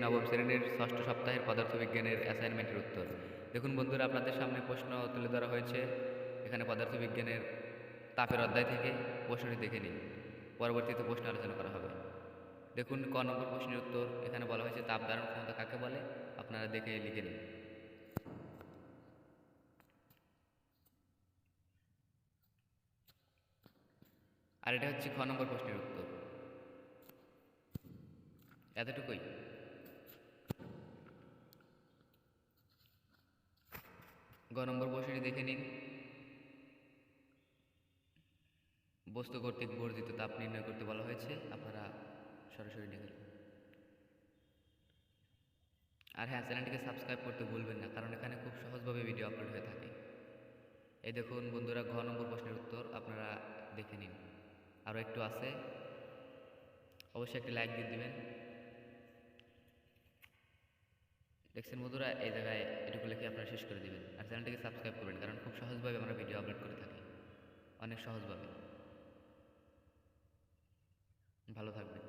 নবম শ্রেণীর ষষ্ঠ সপ্তাহের পদার্থবিজ্ঞানের অ্যাসাইনমেন্টের উত্তর। দেখুন বন্ধুরা, আপনাদের সামনে প্রশ্ন তুলে ধরা হয়েছে। এখানে পদার্থবিজ্ঞানের তাপের অধ্যায় থেকে প্রশ্নটি দেখে নিন, পরবর্তীতে প্রশ্ন আলোচনা করা হবে। দেখুন ক নম্বর প্রশ্নের উত্তর। এখানে বলা হয়েছে তাপ ধারণ ক্ষমতা কাকে বলে, আপনারা দেখে লিখে নিন। আর এটা হচ্ছে খ নম্বর প্রশ্নের উত্তর। এতটুকুই। গ নম্বর প্রশ্নটি দেখে নিন। বস্তু কর্তৃক বর্ধিত তাপ নির্ণয় করতে বলা হয়েছে, আপনারা সরাসরি লিখে নিন। আর হ্যাঁ, চ্যানেলটিকে সাবস্ক্রাইব করতে ভুলবেন না, কারণ এখানে খুব সহজভাবে ভিডিও আপলোড হয়ে থাকে। এই দেখুন বন্ধুরা, ঘ নম্বর প্রশ্নের উত্তর আপনারা দেখে নিন। আরও একটু আছে, অবশ্যই একটি লাইক দিয়ে দিবেন। দেখছেন বন্ধুরা, এই জায়গায় এটুকু লিখে আপনারা শেষ করে দিবেন। আর চ্যানেলটিকে সাবস্ক্রাইব করবেন, কারণ খুব সহজভাবে আমরা ভিডিও আপলোড করে থাকি, অনেক সহজভাবে। ভালো থাকবেন।